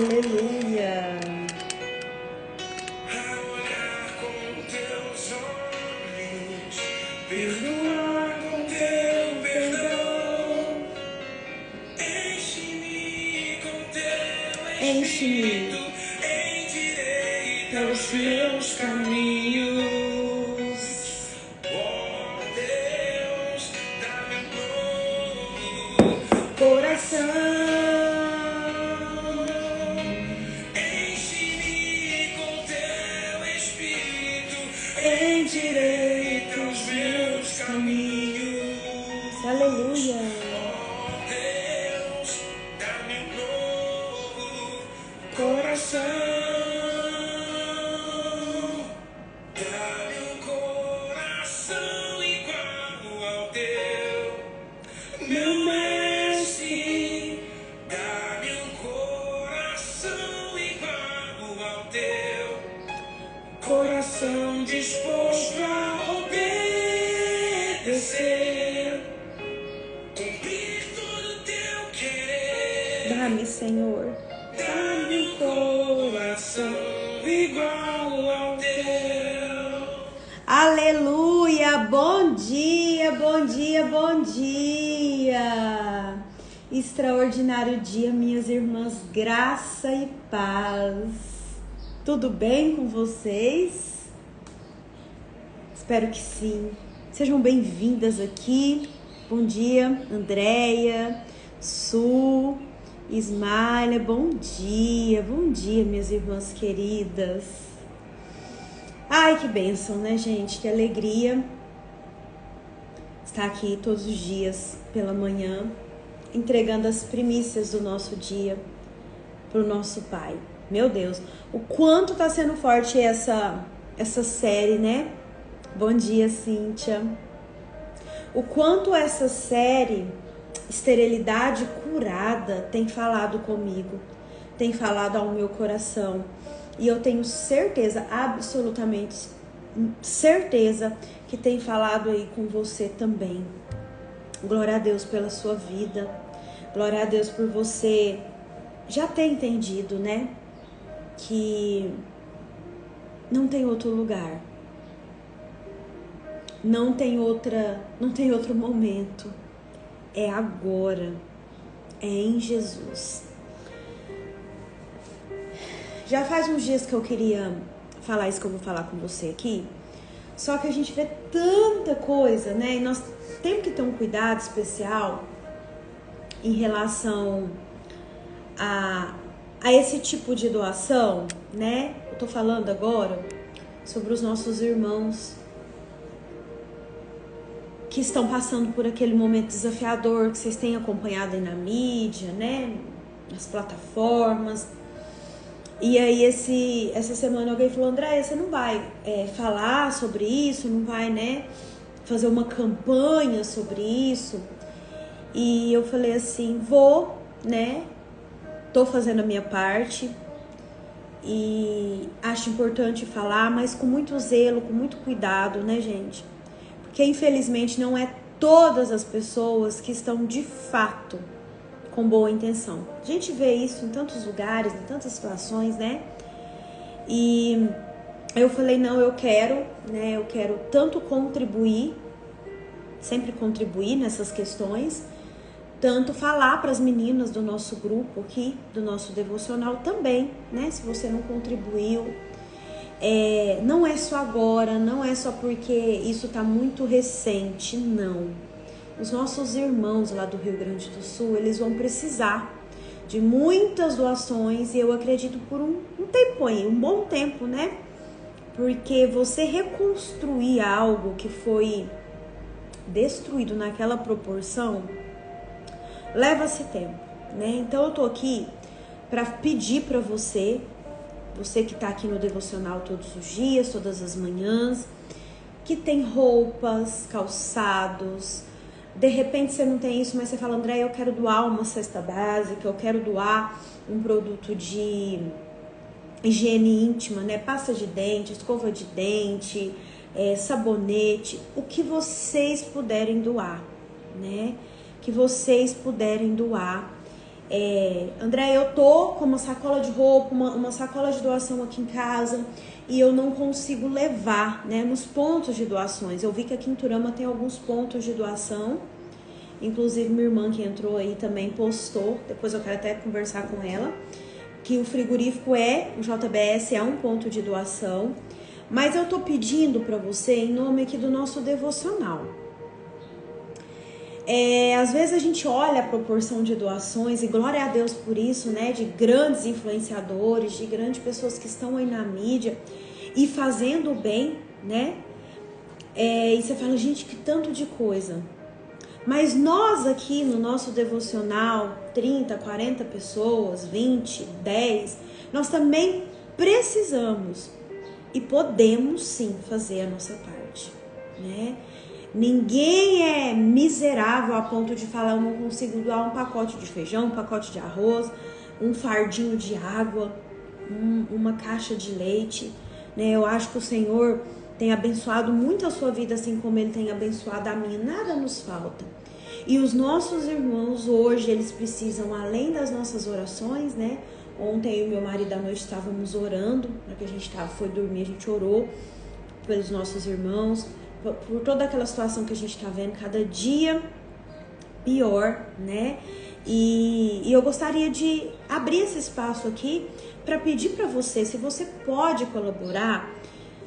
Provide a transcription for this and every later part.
Aleluia. Olhar com teus olhos, Perdoar com teu perdão. enche-me com teu Enche-me endireita pelos meus caminhos. Ó Deus, dá-me um novo Coração. enche-me com teu espírito, Endireita os meus caminhos. Aleluia. Ó Deus, dá-me um novo Coração. Dá-me um coração igual ao teu, meu mestre. Dá-me um coração igual ao teu, Coração disposto a obedecer, cumprir todo teu querer. Dá-me, Senhor. Dá-me um coração igual ao teu. Aleluia. Bom dia, bom dia, bom dia. Extraordinário dia, minhas irmãs. Graça e paz. Tudo bem com vocês? Espero que sim. Sejam bem-vindas aqui. Bom dia, Andréia, Su, Ismaila. Bom dia, minhas irmãs queridas. Ai, que bênção, né, gente? Que alegria estar aqui todos os dias pela manhã, entregando as primícias do nosso dia para o nosso Pai. Meu Deus, o quanto tá sendo forte essa série, né? Bom dia, Cíntia. O quanto essa série, Esterilidade Curada, tem falado comigo, tem falado ao meu coração. E eu tenho certeza, absolutamente certeza, que tem falado aí com você também. Glória a Deus pela sua vida. Glória a Deus por você já ter entendido, né? Que não tem outro lugar. Não tem outro momento. É agora. É em Jesus. Já faz uns dias que eu queria falar isso que eu vou falar com você aqui. Só que a gente vê tanta coisa, né? E nós temos que ter um cuidado especial em relação a esse tipo de doação, né? Eu tô falando agora sobre os nossos irmãos que estão passando por aquele momento desafiador que vocês têm acompanhado aí na mídia, né? Nas plataformas. E aí essa semana alguém falou: Andréia, você não vai falar sobre isso, não vai, né, fazer uma campanha sobre isso? E eu falei assim, vou, né, tô fazendo a minha parte e acho importante falar, mas com muito zelo, com muito cuidado, né, gente? Porque infelizmente não é todas as pessoas que estão de fato com boa intenção. A gente vê isso em tantos lugares, em tantas situações, né? E eu falei, não, eu quero tanto contribuir, sempre contribuir nessas questões, tanto falar para as meninas do nosso grupo aqui, do nosso devocional também, né? Se você não contribuiu, não é só agora, não é só porque isso tá muito recente, não. Os nossos irmãos lá do Rio Grande do Sul, eles vão precisar de muitas doações e eu acredito por um tempo aí, um bom tempo, né? Porque você reconstruir algo que foi destruído naquela proporção leva-se tempo, né? Então eu tô aqui para pedir para você que tá aqui no devocional todos os dias, todas as manhãs, que tem roupas, calçados. De repente você não tem isso, mas você fala, André, eu quero doar uma cesta básica, eu quero doar um produto de higiene íntima, né? Pasta de dente, escova de dente, sabonete, o que vocês puderem doar, né? Que vocês puderem doar. André, eu tô com uma sacola de roupa, uma sacola de doação aqui em casa e eu não consigo levar, né, nos pontos de doações. Eu vi que aqui em Turama tem alguns pontos de doação, inclusive minha irmã que entrou aí também postou, depois eu quero até conversar com ela, que o frigorífico o JBS é um ponto de doação, mas eu tô pedindo para você em nome aqui do nosso devocional. Às vezes a gente olha a proporção de doações, e glória a Deus por isso, né? De grandes influenciadores, de grandes pessoas que estão aí na mídia e fazendo o bem, né? E você fala, gente, que tanto de coisa. Mas nós aqui no nosso devocional, 30, 40 pessoas, 20, 10, nós também precisamos e podemos sim fazer a nossa parte, né? Ninguém é miserável a ponto de falar, eu não consigo doar um pacote de feijão, um pacote de arroz, um fardinho de água, uma caixa de leite, né? Eu acho que o Senhor tem abençoado muito a sua vida, assim como Ele tem abençoado a minha, nada nos falta. E os nossos irmãos hoje, eles precisam, além das nossas orações, né? Ontem eu e meu marido à noite estávamos orando, na que a gente foi dormir, a gente orou pelos nossos irmãos, por toda aquela situação que a gente está vendo, cada dia pior, né? E eu gostaria de abrir esse espaço aqui para pedir para você, se você pode colaborar,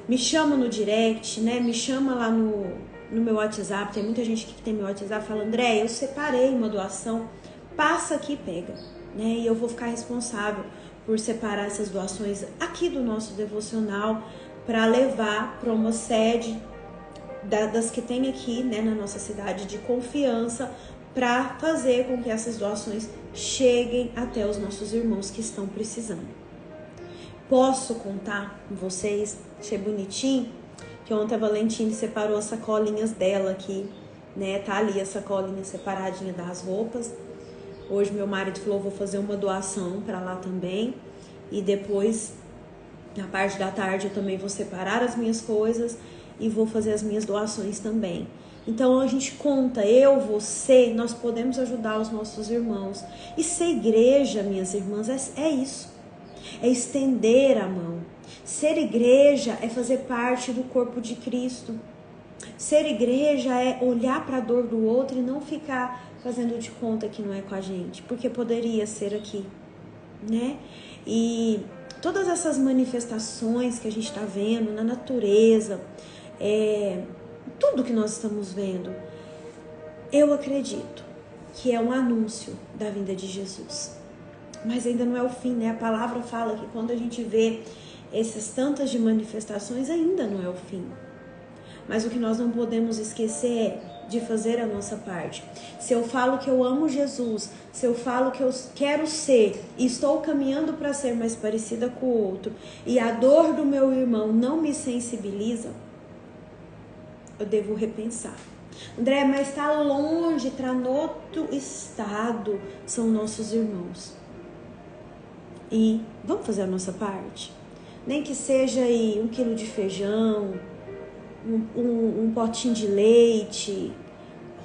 me chama no direct, né? Me chama lá no meu WhatsApp, tem muita gente que tem meu WhatsApp, fala, André, eu separei uma doação, passa aqui e pega, né? E eu vou ficar responsável por separar essas doações aqui do nosso devocional para levar para uma sede das que tem aqui, né, na nossa cidade de confiança, para fazer com que essas doações cheguem até os nossos irmãos que estão precisando. Posso contar com vocês? Achei bonitinho que ontem a Valentine separou as sacolinhas dela aqui, né? Tá ali a sacolinha separadinha das roupas. Hoje meu marido falou, vou fazer uma doação para lá também. E depois, na parte da tarde, eu também vou separar as minhas coisas e vou fazer as minhas doações também. Então a gente conta, eu, você, nós podemos ajudar os nossos irmãos. E ser igreja, minhas irmãs, é isso. É estender a mão. Ser igreja é fazer parte do corpo de Cristo. Ser igreja é olhar para a dor do outro e não ficar fazendo de conta que não é com a gente, porque poderia ser aqui, né? E todas essas manifestações que a gente está vendo na natureza, tudo que nós estamos vendo, eu acredito que é um anúncio da vinda de Jesus. Mas ainda não é o fim, né? A palavra fala que quando a gente vê essas tantas de manifestações, ainda não é o fim. Mas o que nós não podemos esquecer é de fazer a nossa parte. Se eu falo que eu amo Jesus, se eu falo que eu quero ser e estou caminhando para ser mais parecida com o outro, e a dor do meu irmão não me sensibiliza, eu devo repensar. André, mas está longe, está no outro estado, são nossos irmãos. E vamos fazer a nossa parte? Nem que seja aí 1 quilo de feijão, um potinho de leite,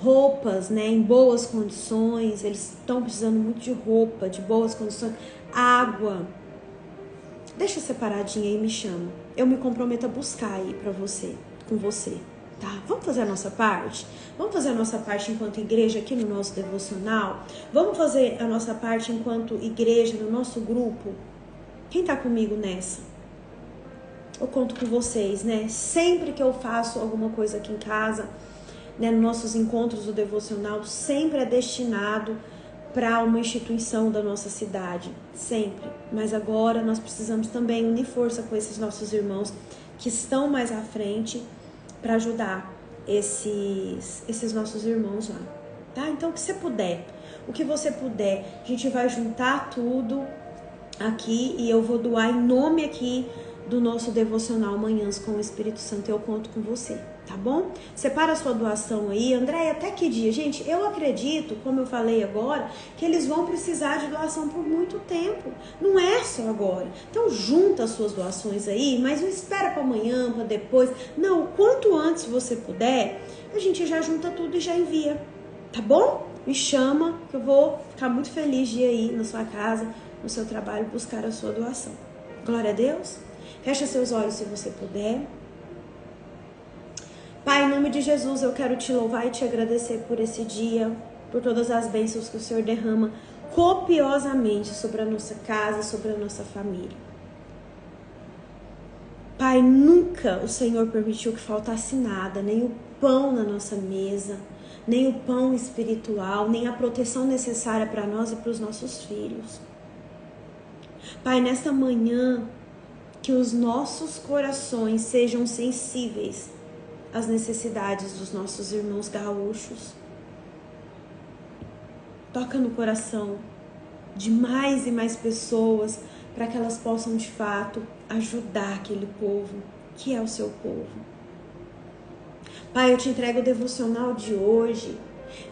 roupas, né, em boas condições. Eles estão precisando muito de roupa, de boas condições, água. Deixa separadinho aí e me chama. Eu me comprometo a buscar aí para você, com você, tá? Vamos fazer a nossa parte? Vamos fazer a nossa parte enquanto igreja aqui no nosso devocional? Vamos fazer a nossa parte enquanto igreja no nosso grupo? Quem tá comigo nessa? Eu conto com vocês, né? Sempre que eu faço alguma coisa aqui em casa, né, nos nossos encontros do devocional, sempre é destinado para uma instituição da nossa cidade, sempre. Mas agora nós precisamos também unir força com esses nossos irmãos que estão mais à frente para ajudar esses nossos irmãos lá, tá? Então, o que você puder, a gente vai juntar tudo aqui e eu vou doar em nome aqui do nosso devocional Manhãs com o Espírito Santo. Eu conto com você, tá bom? Separa a sua doação aí. André, até que dia? Gente, eu acredito, como eu falei agora, que eles vão precisar de doação por muito tempo. Não é só agora. Então, junta as suas doações aí, mas não espera para amanhã, para depois. Não, quanto antes você puder, a gente já junta tudo e já envia, tá bom? me chama, que eu vou ficar muito feliz de ir aí na sua casa, no seu trabalho, buscar a sua doação. Glória a Deus. Fecha seus olhos se você puder. Pai, em nome de Jesus, eu quero te louvar e te agradecer por esse dia, por todas as bênçãos que o Senhor derrama copiosamente sobre a nossa casa, sobre a nossa família. Pai, nunca o Senhor permitiu que faltasse nada, nem o pão na nossa mesa, nem o pão espiritual, nem a proteção necessária para nós e para os nossos filhos. Pai, nesta manhã, que os nossos corações sejam sensíveis às necessidades dos nossos irmãos gaúchos. Toca no coração de mais e mais pessoas para que elas possam de fato ajudar aquele povo que é o seu povo. Pai, eu te entrego o devocional de hoje.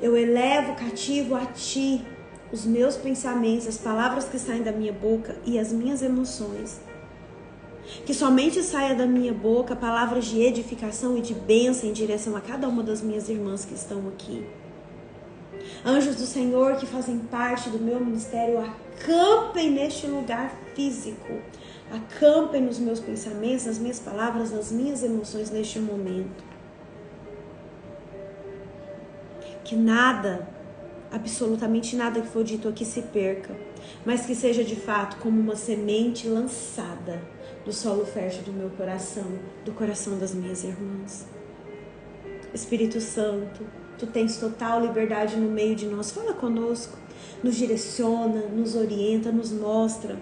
Eu elevo cativo a ti os meus pensamentos, as palavras que saem da minha boca e as minhas emoções. Que somente saia da minha boca palavras de edificação e de bênção em direção a cada uma das minhas irmãs que estão aqui. Anjos do Senhor que fazem parte do meu ministério, acampem neste lugar físico. Acampem nos meus pensamentos, nas minhas palavras, nas minhas emoções neste momento. Que nada, absolutamente nada que for dito aqui se perca, mas que seja de fato como uma semente lançada do solo fértil do meu coração, do coração das minhas irmãs. Espírito Santo, tu tens total liberdade no meio de nós. Fala conosco, nos direciona, nos orienta, nos mostra.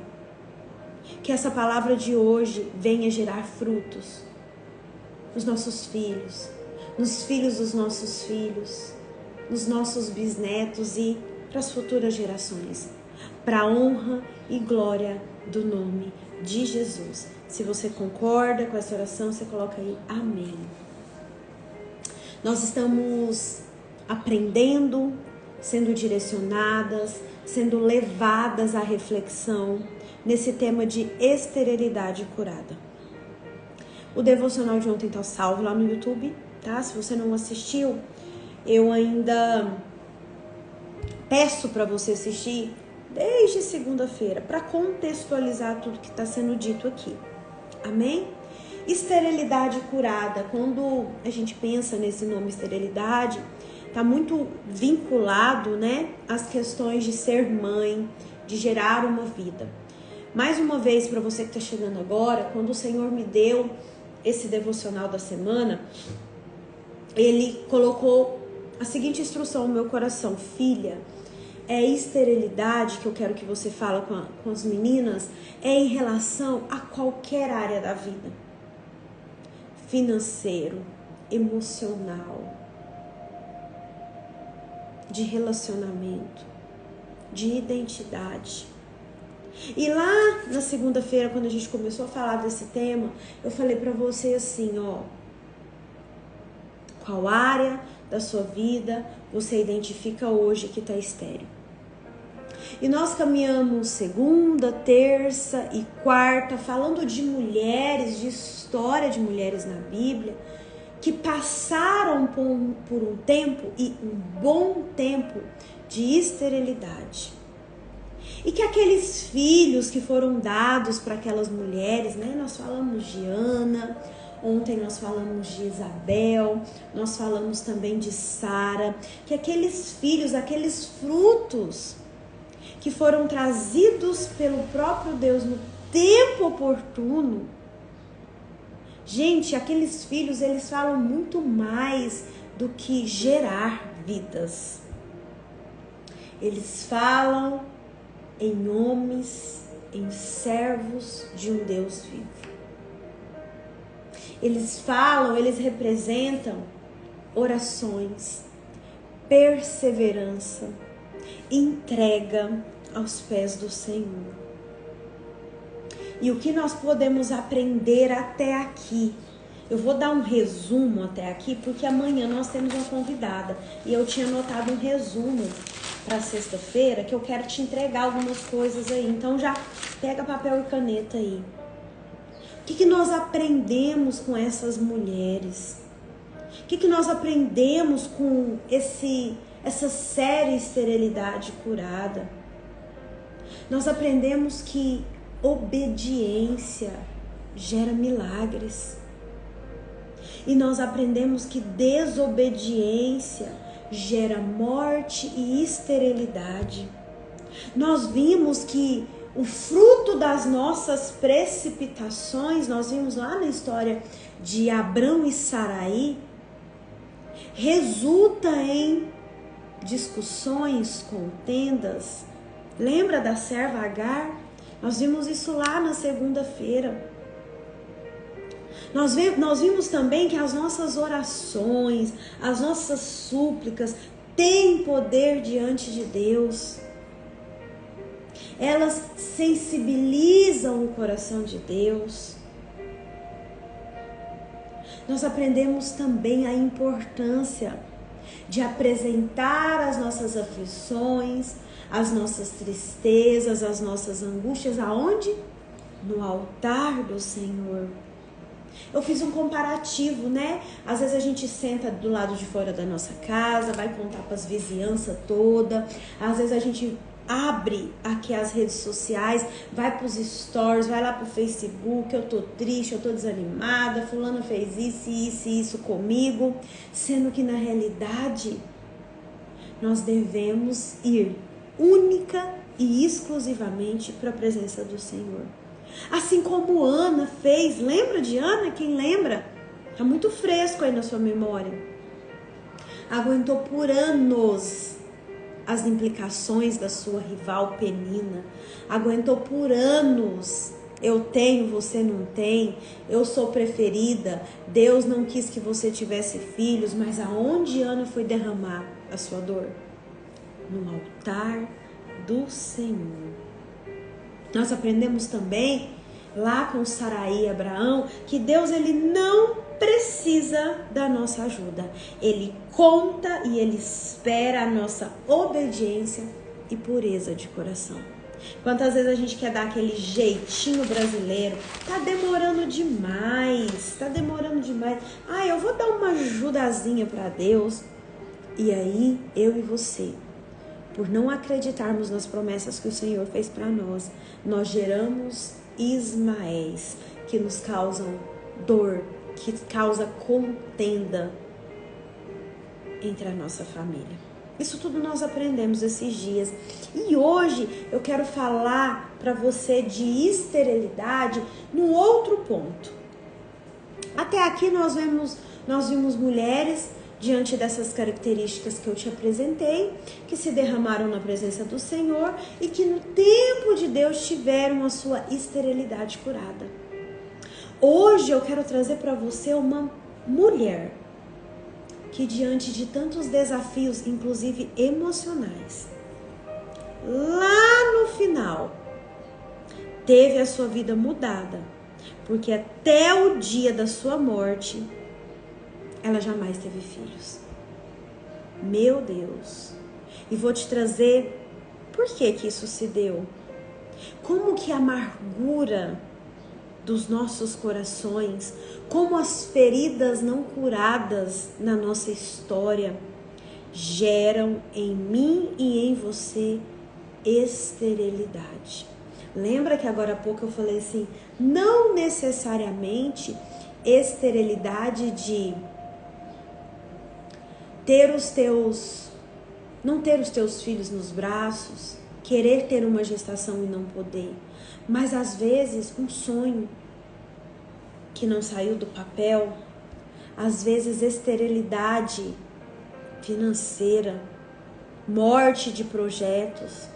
Que essa palavra de hoje venha gerar frutos nos nossos filhos, nos filhos dos nossos filhos, nos nossos bisnetos e para as futuras gerações. Para a honra e glória do nome de Jesus. Se você concorda com essa oração, você coloca aí amém. Nós estamos aprendendo, sendo direcionadas, sendo levadas à reflexão nesse tema de esterilidade curada. O devocional de ontem está salvo lá no YouTube, tá? Se você não assistiu, eu ainda peço para você assistir desde segunda-feira, para contextualizar tudo que está sendo dito aqui. Amém? Esterilidade curada, quando a gente pensa nesse nome esterilidade, está muito vinculado, né, às questões de ser mãe, de gerar uma vida. Mais uma vez, para você que está chegando agora, quando o Senhor me deu esse devocional da semana, Ele colocou a seguinte instrução no meu coração: filha, esterilidade que eu quero que você fale com as meninas é em relação a qualquer área da vida. Financeiro, emocional, de relacionamento, de identidade. E lá na segunda-feira, quando a gente começou a falar desse tema, eu falei pra você assim, ó, qual área da sua vida você identifica hoje que tá estéril? E nós caminhamos segunda, terça e quarta falando de mulheres, de história de mulheres na Bíblia, que passaram por um tempo, e um bom tempo, de esterilidade. E que aqueles filhos que foram dados para aquelas mulheres, né? Nós falamos de Ana, ontem nós falamos de Isabel, nós falamos também de Sara, que aqueles filhos, aqueles frutos que foram trazidos pelo próprio Deus no tempo oportuno, gente, aqueles filhos, eles falam muito mais do que gerar vidas. Eles falam em homens, em servos de um Deus vivo. Eles falam, eles representam orações, perseverança, entrega aos pés do Senhor. E o que nós podemos aprender até aqui? Eu vou dar um resumo até aqui, porque amanhã nós temos uma convidada. E eu tinha anotado um resumo para sexta-feira, que eu quero te entregar algumas coisas aí. Então já pega papel e caneta aí. O que nós aprendemos com essas mulheres? O que nós aprendemos com essa séria esterilidade curada. Nós aprendemos que obediência gera milagres. E nós aprendemos que desobediência gera morte e esterilidade. Nós vimos que o fruto das nossas precipitações, nós vimos lá na história de Abrão e Sarai, resulta em discussões, contendas. Lembra da serva Agar? Nós vimos isso lá na segunda-feira. Nós vimos também que as nossas orações, as nossas súplicas têm poder diante de Deus. Elas sensibilizam o coração de Deus. Nós aprendemos também a importância de apresentar as nossas aflições, as nossas tristezas, as nossas angústias, aonde? No altar do Senhor. Eu fiz um comparativo, né? Às vezes a gente senta do lado de fora da nossa casa, vai contar para as vizinhanças toda. Às vezes a gente abre aqui as redes sociais, vai para os stories, vai lá para o Facebook, eu tô triste, eu tô desanimada, fulano fez isso, isso e isso comigo. Sendo que na realidade, nós devemos ir única e exclusivamente para a presença do Senhor. Assim como Ana fez. Lembra de Ana? Quem lembra? Tá muito fresco aí na sua memória. Aguentou por anos as implicações da sua rival Penina. Aguentou por anos. Eu tenho, você não tem. Eu sou preferida. Deus não quis que você tivesse filhos. Mas aonde Ana foi derramar a sua dor? No altar do Senhor. Nós aprendemos também, lá com Sarai e Abraão, que Deus ele não precisa da nossa ajuda. Ele conta e ele espera a nossa obediência e pureza de coração. Quantas vezes a gente quer dar aquele jeitinho brasileiro? Tá demorando demais, Ah, eu vou dar uma ajudazinha para Deus. E aí, eu e você, por não acreditarmos nas promessas que o Senhor fez para nós, nós geramos Ismaéis que nos causam dor, que causa contenda entre a nossa família. Isso tudo nós aprendemos esses dias. E hoje eu quero falar para você de esterilidade no outro ponto. Até aqui nós vimos mulheres diante dessas características que eu te apresentei, que se derramaram na presença do Senhor e que no tempo de Deus tiveram a sua esterilidade curada. Hoje eu quero trazer para você uma mulher que diante de tantos desafios, inclusive emocionais, lá no final, teve a sua vida mudada, porque até o dia da sua morte, ela jamais teve filhos. Meu Deus. E vou te trazer por que isso se deu. Como que a amargura dos nossos corações, como as feridas não curadas na nossa história, geram em mim e em você esterilidade. Lembra que agora há pouco eu falei assim, não necessariamente esterilidade de não ter os teus filhos nos braços, querer ter uma gestação e não poder, mas às vezes um sonho que não saiu do papel, às vezes esterilidade financeira, morte de projetos,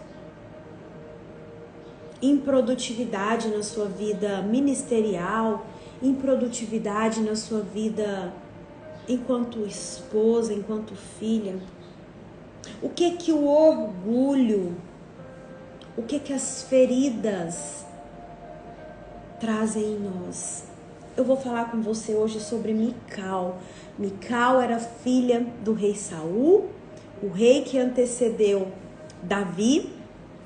improdutividade na sua vida ministerial, improdutividade na sua vida enquanto esposa, enquanto filha. O que o orgulho, o que as feridas trazem em nós? Eu vou falar com você hoje sobre Mical. Mical era filha do rei Saul, o rei que antecedeu Davi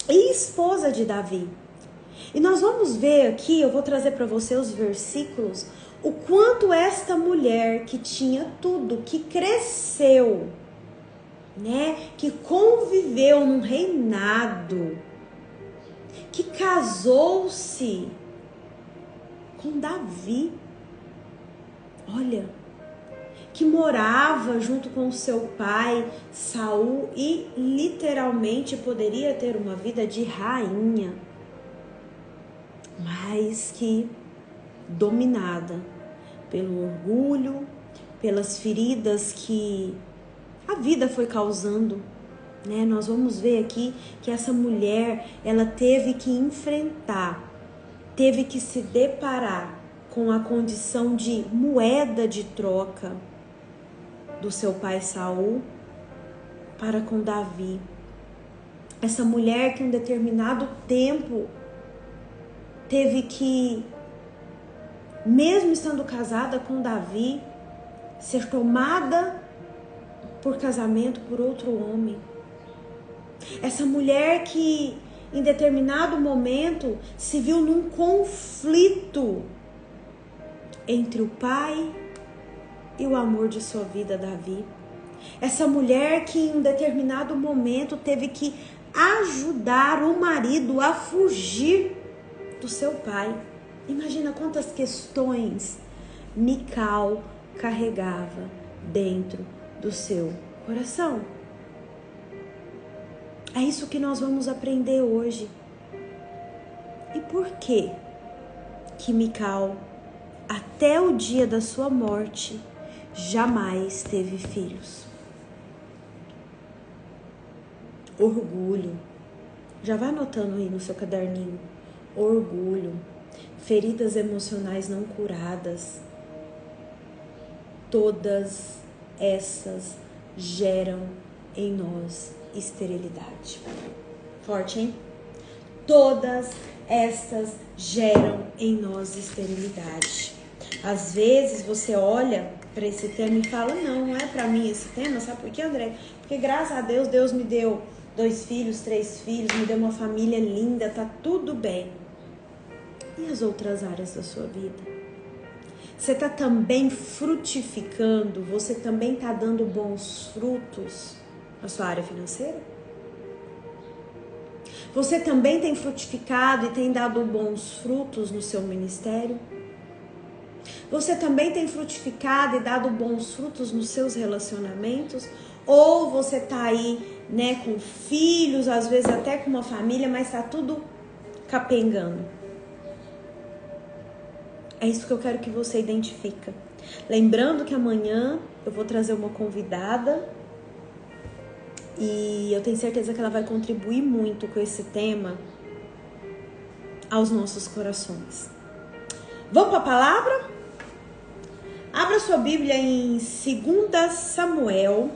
e esposa de Davi. E nós vamos ver aqui, eu vou trazer para você os versículos, o quanto esta mulher que tinha tudo, que cresceu né? Que conviveu num reinado, que casou-se com Davi. Olha, que morava junto com seu pai Saul e literalmente poderia ter uma vida de rainha, mas que dominada pelo orgulho, pelas feridas que a vida foi causando, né? Nós vamos ver aqui que essa mulher, ela teve que enfrentar, teve que se deparar com a condição de moeda de troca do seu pai Saul para com Davi. Essa mulher que em um determinado tempo teve que, mesmo estando casada com Davi, ser tomada por casamento por outro homem. Essa mulher que em determinado momento se viu num conflito entre o pai e o amor de sua vida, Davi. Essa mulher que em um determinado momento teve que ajudar o marido a fugir do seu pai. Imagina quantas questões Mical carregava dentro do seu coração. É isso que nós vamos aprender hoje. E por que Mical, até o dia da sua morte, jamais teve filhos? Orgulho. Já vai anotando aí no seu caderninho. Orgulho. Feridas emocionais não curadas. Todas essas geram em nós esterilidade. Forte, hein? Todas estas geram em nós esterilidade. Às vezes você olha para esse tema e fala, não é para mim esse tema, sabe por quê, André? Porque graças a Deus, Deus me deu 2 filhos, 3 filhos, me deu uma família linda, tá tudo bem. E as outras áreas da sua vida? Você tá também frutificando, você também tá dando bons frutos na sua área financeira? Você também tem frutificado e tem dado bons frutos no seu ministério? Você também tem frutificado e dado bons frutos nos seus relacionamentos? Ou você tá aí, né, com filhos, às vezes até com uma família, mas tá tudo capengando? É isso que eu quero que você identifique. Lembrando que amanhã eu vou trazer uma convidada e eu tenho certeza que ela vai contribuir muito com esse tema aos nossos corações. Vamos para a palavra? Abra sua Bíblia em 2 Samuel.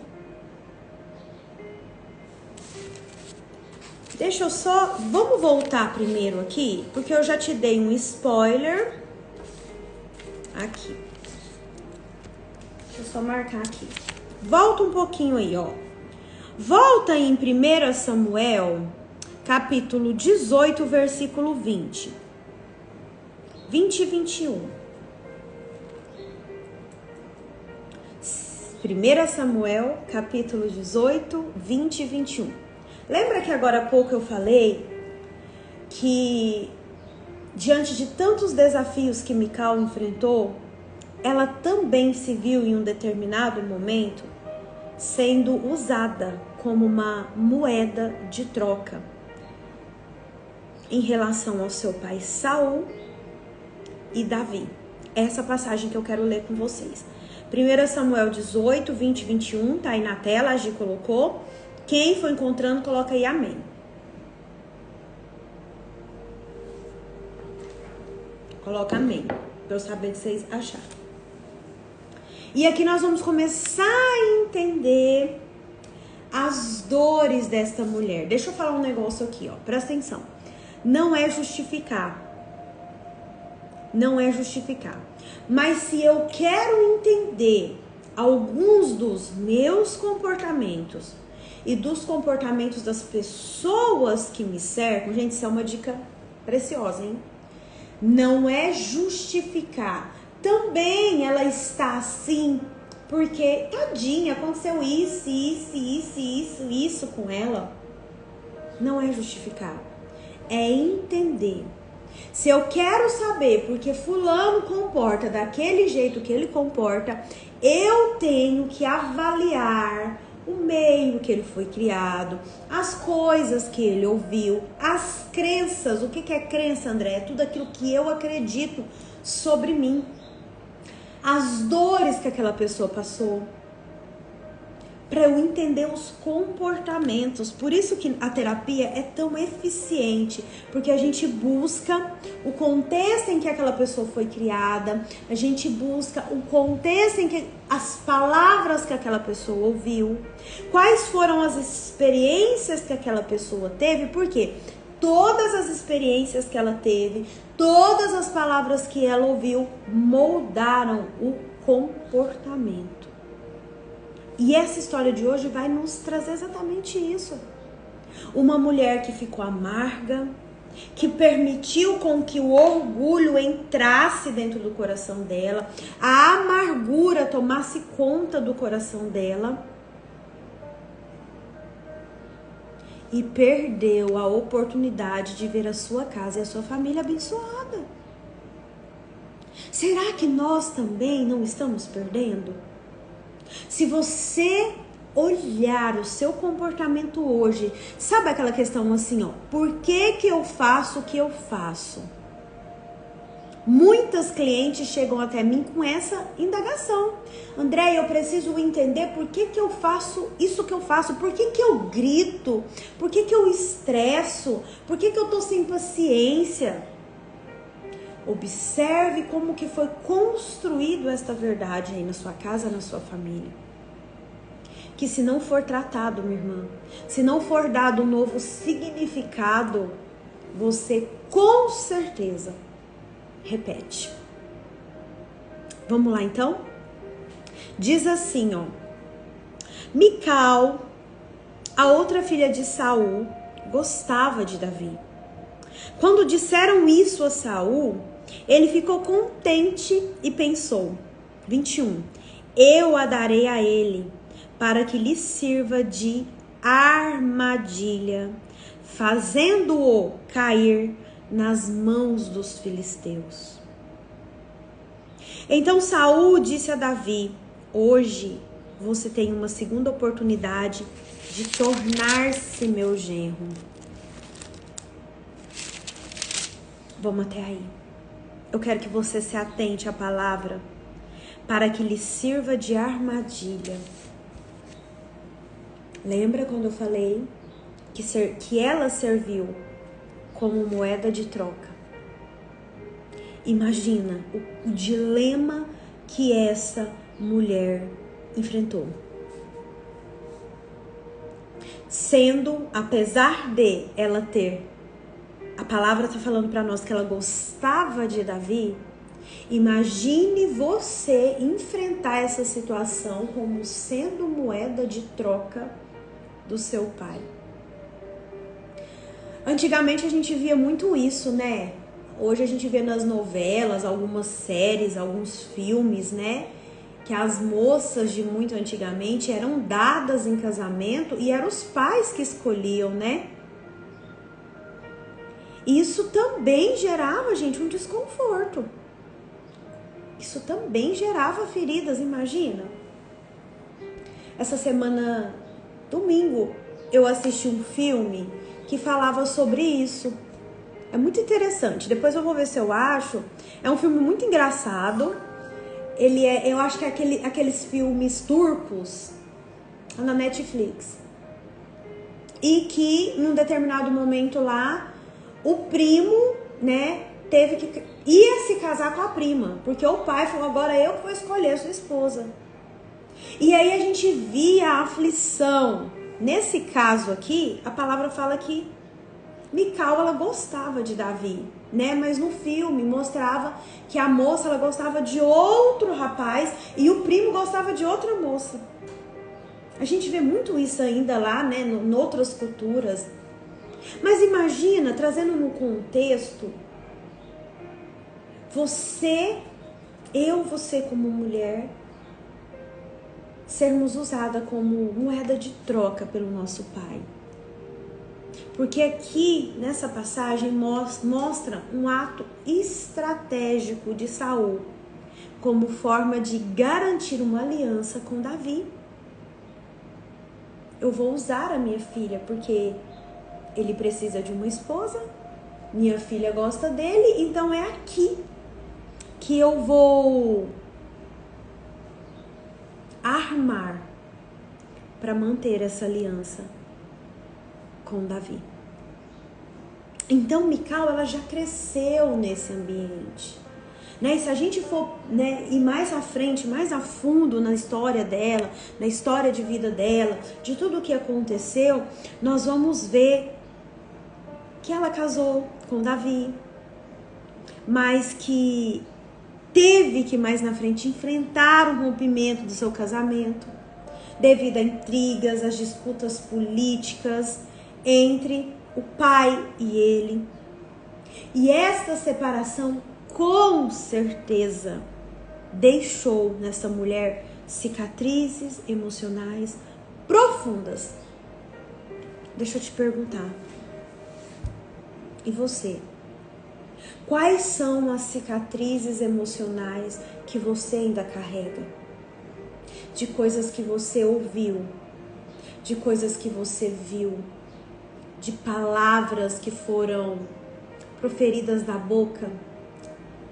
Deixa eu só... Vamos voltar primeiro aqui, porque eu já te dei um spoiler. Aqui. Deixa eu só marcar aqui. Volta um pouquinho aí, ó. Volta em 1 Samuel, capítulo 18, versículo 20. 20 e 21. 1 Samuel, capítulo 18, 20 e 21. Lembra que agora há pouco eu falei que diante de tantos desafios que Mical enfrentou, ela também se viu em um determinado momento sendo usada como uma moeda de troca em relação ao seu pai Saul e Davi. Essa passagem que eu quero ler com vocês. 1 Samuel 18, 20 e 21, tá aí na tela, a Gi colocou. Quem for encontrando, coloca aí amém. Coloca amém, para eu saber se vocês acharam. E aqui nós vamos começar a entender as dores desta mulher. Deixa eu falar um negócio aqui, ó. Presta atenção. Não é justificar. Não é justificar. Mas se eu quero entender alguns dos meus comportamentos e dos comportamentos das pessoas que me cercam, gente, isso é uma dica preciosa, hein? Não é justificar. Também ela está, sim, porque, tadinha, aconteceu isso com ela. Não é justificar, é entender. Se eu quero saber porque fulano comporta daquele jeito que ele comporta, eu tenho que avaliar o meio que ele foi criado, as coisas que ele ouviu, as crenças. O que é crença, André? É tudo aquilo que eu acredito sobre mim. As dores que aquela pessoa passou, para eu entender os comportamentos. Por isso que a terapia é tão eficiente, porque a gente busca o contexto em que aquela pessoa foi criada, a gente busca o contexto em que as palavras que aquela pessoa ouviu, quais foram as experiências que aquela pessoa teve, porque todas as experiências que ela teve, todas as palavras que ela ouviu moldaram o comportamento. E essa história de hoje vai nos trazer exatamente isso. Uma mulher que ficou amarga, que permitiu com que o orgulho entrasse dentro do coração dela, a amargura tomasse conta do coração dela e perdeu a oportunidade de ver a sua casa e a sua família abençoada. Será que nós também não estamos perdendo? Se você olhar o seu comportamento hoje, sabe aquela questão assim, ó, por que eu faço o que eu faço? Muitas clientes chegam até mim com essa indagação. André, eu preciso entender por que eu faço isso que eu faço, por que eu grito, por que eu estresso, por que eu tô sem paciência. Observe como que foi construído esta verdade aí na sua casa, na sua família. Que se não for tratado, minha irmã, se não for dado um novo significado, você com certeza repete. Vamos lá então? Diz assim, ó. Mical, a outra filha de Saul, gostava de Davi. Quando disseram isso a Saul, ele ficou contente e pensou, 21, eu a darei a ele, para que lhe sirva de armadilha, fazendo-o cair nas mãos dos filisteus. Então Saul disse a Davi, hoje você tem uma segunda oportunidade de tornar-se meu genro. Vamos até aí. Eu quero que você se atente à palavra para que lhe sirva de armadilha. Lembra quando eu falei que ela serviu como moeda de troca? Imagina o dilema que essa mulher enfrentou. Sendo, apesar de ela ter, a palavra está falando para nós que ela gostava de Davi. Imagine você enfrentar essa situação como sendo moeda de troca do seu pai. Antigamente a gente via muito isso, né? Hoje a gente vê nas novelas, algumas séries, alguns filmes, né? Que as moças de muito antigamente eram dadas em casamento e eram os pais que escolhiam, né? Isso também gerava, gente, um desconforto. Isso também gerava feridas, imagina. Essa semana, domingo, eu assisti um filme que falava sobre isso. É muito interessante. Depois eu vou ver se eu acho. É um filme muito engraçado. Eu acho que é aqueles filmes turcos na Netflix. E que, num determinado momento lá, o primo, né, ia se casar com a prima, porque o pai falou, agora eu que vou escolher a sua esposa. E aí a gente via a aflição. Nesse caso aqui, a palavra fala que Mical, ela gostava de Davi, né? Mas no filme mostrava que a moça, ela gostava de outro rapaz e o primo gostava de outra moça. A gente vê muito isso ainda lá, né, em outras culturas. Mas imagina, trazendo no contexto, você como mulher, sermos usadas como moeda de troca pelo nosso pai. Porque aqui, nessa passagem, mostra um ato estratégico de Saul, como forma de garantir uma aliança com Davi. Eu vou usar a minha filha, porque ele precisa de uma esposa, minha filha gosta dele, então é aqui que eu vou armar para manter essa aliança com Davi. Então Mical, ela já cresceu nesse ambiente, né? E se a gente for, né, ir mais à frente, mais a fundo na história dela, na história de vida dela, de tudo o que aconteceu, nós vamos ver que ela casou com Davi, mas que teve que mais na frente enfrentar o rompimento do seu casamento, devido a intrigas, as disputas políticas entre o pai e ele. E esta separação, com certeza, deixou nessa mulher cicatrizes emocionais profundas. Deixa eu te perguntar, e você? Quais são as cicatrizes emocionais que você ainda carrega? De coisas que você ouviu, de coisas que você viu, de palavras que foram proferidas da boca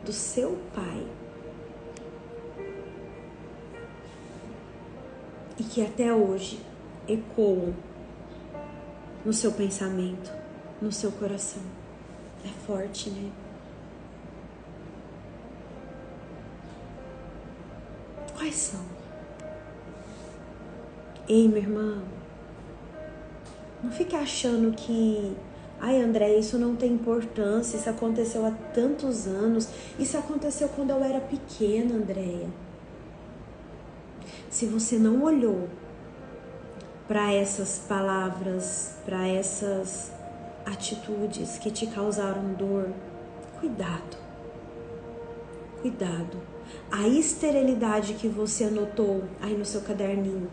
do seu pai e que até hoje ecoam no seu pensamento, no seu coração. É forte, né? Quais são? Ei, minha irmã, não fique achando que, ai, André, isso não tem importância, isso aconteceu há tantos anos, isso aconteceu quando eu era pequena, Andréia. Se você não olhou para essas palavras, para essas atitudes que te causaram dor, cuidado. Cuidado. A esterilidade que você anotou aí no seu caderninho,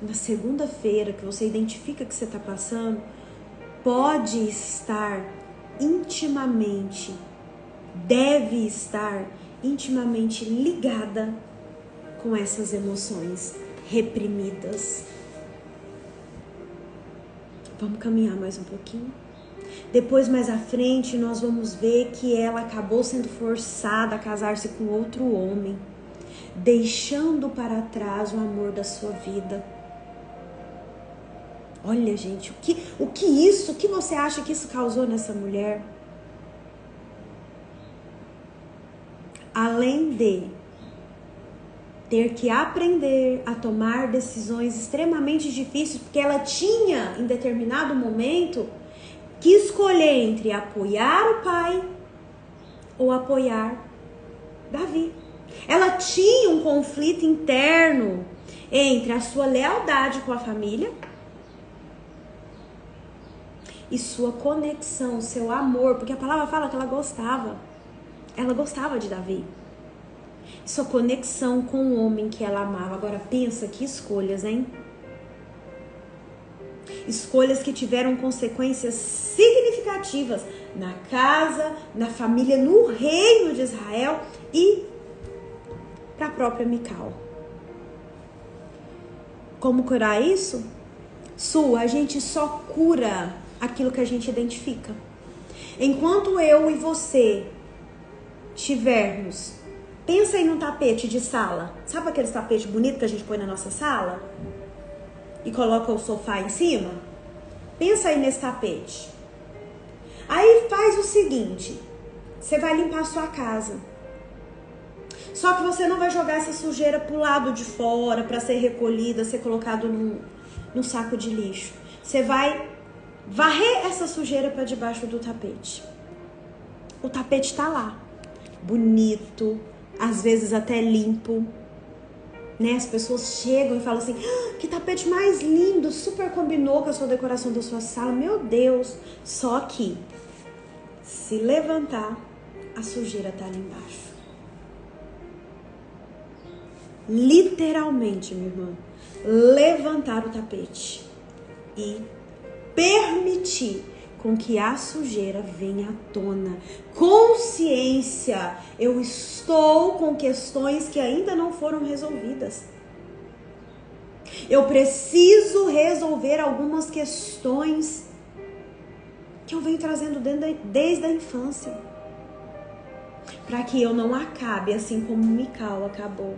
na segunda-feira, que você identifica que você está passando, pode estar intimamente, deve estar intimamente ligada com essas emoções reprimidas. Vamos caminhar mais um pouquinho. Depois, mais à frente, nós vamos ver que ela acabou sendo forçada a casar-se com outro homem, deixando para trás o amor da sua vida. Olha, gente, o que você acha que isso causou nessa mulher? Além de ter que aprender a tomar decisões extremamente difíceis, porque ela tinha, em determinado momento, que escolher entre apoiar o pai ou apoiar Davi. Ela tinha um conflito interno entre a sua lealdade com a família e sua conexão, seu amor, porque a palavra fala que ela gostava de Davi. Sua conexão com o homem que ela amava. Agora pensa que escolhas, hein? Escolhas que tiveram consequências significativas na casa, na família, no reino de Israel e para a própria Mical. Como curar isso? A gente só cura aquilo que a gente identifica. Enquanto eu e você tivermos, pensa aí num tapete de sala. Sabe aqueles tapetes bonitos que a gente põe na nossa sala? E coloca o sofá em cima? Pensa aí nesse tapete. Aí faz o seguinte, você vai limpar a sua casa. Só que você não vai jogar essa sujeira pro lado de fora para ser recolhida, ser colocado num saco de lixo. Você vai varrer essa sujeira para debaixo do tapete. O tapete tá lá, bonito, às vezes até limpo, né? As pessoas chegam e falam assim, que tapete mais lindo, super combinou com a sua decoração da sua sala, meu Deus. Só que, se levantar, a sujeira tá ali embaixo. literalmente, minha irmã, levantar o tapete e permitir com que a sujeira venha à tona. Consciência, eu estou com questões que ainda não foram resolvidas. Eu preciso resolver algumas questões que eu venho trazendo desde a infância, para que eu não acabe assim como Mical acabou,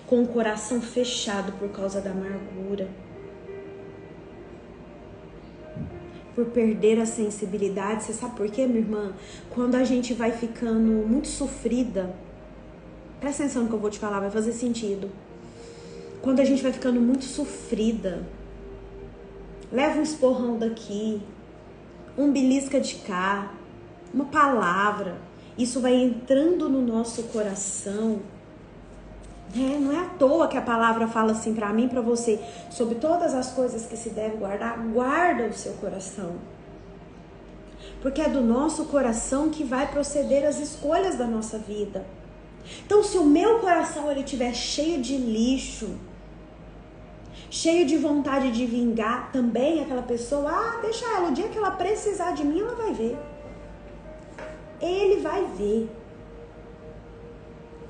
com o coração fechado por causa da amargura, por perder a sensibilidade. Você sabe por quê, minha irmã? Quando a gente vai ficando muito sofrida, presta atenção no que eu vou te falar, vai fazer sentido. Quando a gente vai ficando muito sofrida, leva um esporrão daqui, um belisca de cá, uma palavra, isso vai entrando no nosso coração. Não é à toa que a palavra fala assim para mim, para você, sobre todas as coisas que se deve guardar, guarda o seu coração. Porque é do nosso coração que vai proceder as escolhas da nossa vida. Então, se o meu coração ele estiver cheio de lixo, cheio de vontade de vingar também aquela pessoa, deixa ela, o dia que ela precisar de mim, ela vai ver. Ele vai ver.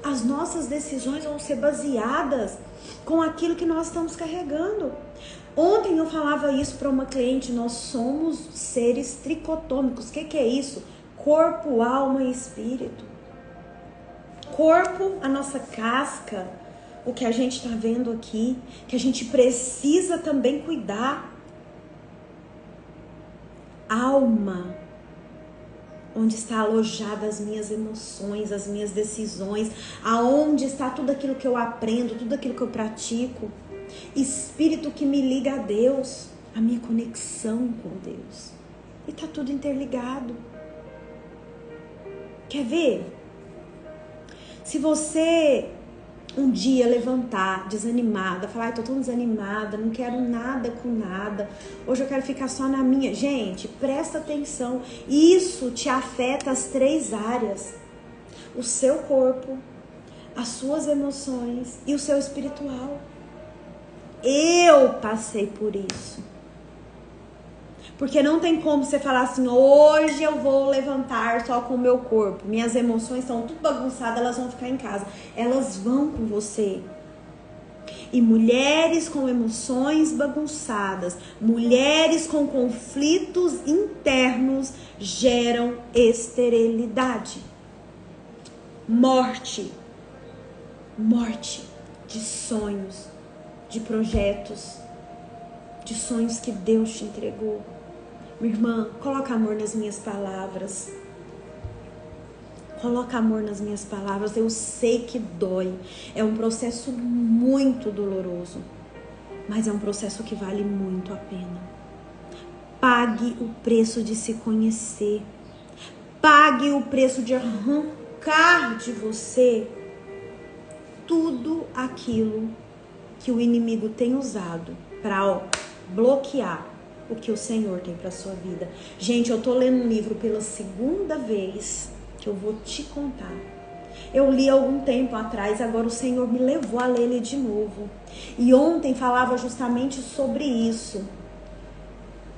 As nossas decisões vão ser baseadas com aquilo que nós estamos carregando. Ontem eu falava isso para uma cliente, nós somos seres tricotômicos. O que é isso? Corpo, alma e espírito. Corpo, a nossa casca, o que a gente está vendo aqui, que a gente precisa também cuidar. Alma, onde está alojada as minhas emoções, as minhas decisões, aonde está tudo aquilo que eu aprendo, tudo aquilo que eu pratico. Espírito, que me liga a Deus, a minha conexão com Deus. E está tudo interligado. Quer ver? Se você um dia levantar desanimada, falar, tô tão desanimada, não quero nada com nada, hoje eu quero ficar só na minha. Gente, presta atenção, isso te afeta as 3 áreas: o seu corpo, as suas emoções e o seu espiritual. Eu passei por isso. Porque não tem como você falar assim, hoje eu vou levantar só com o meu corpo. Minhas emoções estão tudo bagunçadas, elas vão ficar em casa. Elas vão com você. E mulheres com emoções bagunçadas, mulheres com conflitos internos geram esterilidade. Morte de sonhos, de projetos, de sonhos que Deus te entregou. Minha irmã, coloca amor nas minhas palavras. Coloca amor nas minhas palavras. Eu sei que dói. É um processo muito doloroso. Mas é um processo que vale muito a pena. Pague o preço de se conhecer. Pague o preço de arrancar de você tudo aquilo que o inimigo tem usado para bloquear o que o Senhor tem para sua vida. Gente, eu tô lendo um livro pela 2ª vez que eu vou te contar. Eu li há algum tempo atrás, agora o Senhor me levou a ler ele de novo. E ontem falava justamente sobre isso.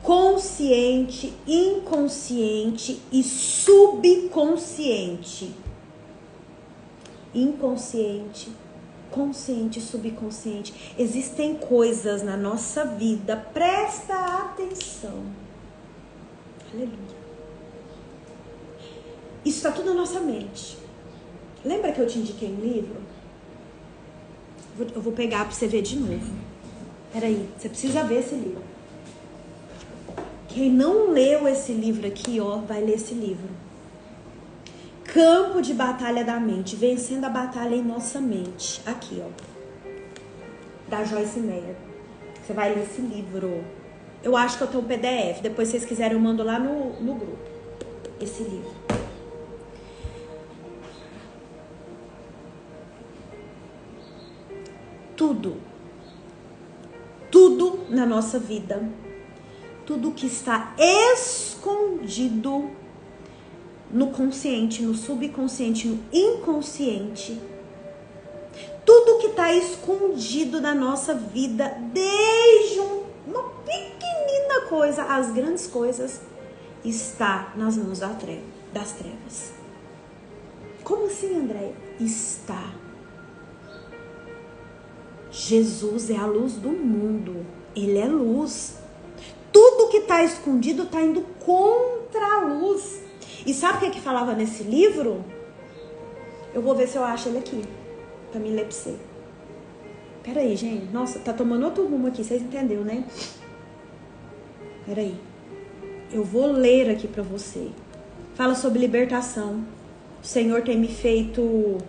Consciente, inconsciente e subconsciente. Inconsciente, consciente e subconsciente. Existem coisas na nossa vida, presta atenção. Aleluia. Isso está tudo na nossa mente. Lembra que eu te indiquei um livro? Eu vou pegar para você ver de novo. Peraí, você precisa ver esse livro. Quem não leu esse livro aqui, vai ler esse livro. Campo de Batalha da Mente, vencendo a batalha em nossa mente. Aqui, da Joyce Meyer. Você vai ler esse livro. Eu acho que eu tenho um PDF. Depois, se vocês quiserem, eu mando lá no grupo. Esse livro. Tudo na nossa vida, tudo que está escondido no consciente, no subconsciente, no inconsciente, Tudo que está escondido da nossa vida, desde uma pequenina coisa às grandes coisas, está nas mãos das trevas. Como assim, Andréia? Está. Jesus é a luz do mundo. Ele é luz. Tudo que está escondido está indo contra a luz. E sabe o que é que falava nesse livro? Eu vou ver se eu acho ele aqui, pra me ler pra você. Pera aí, gente. Nossa, tá tomando outro rumo aqui, vocês entenderam, né? Pera aí. Eu vou ler aqui pra você. Fala sobre libertação. O Senhor tem me feito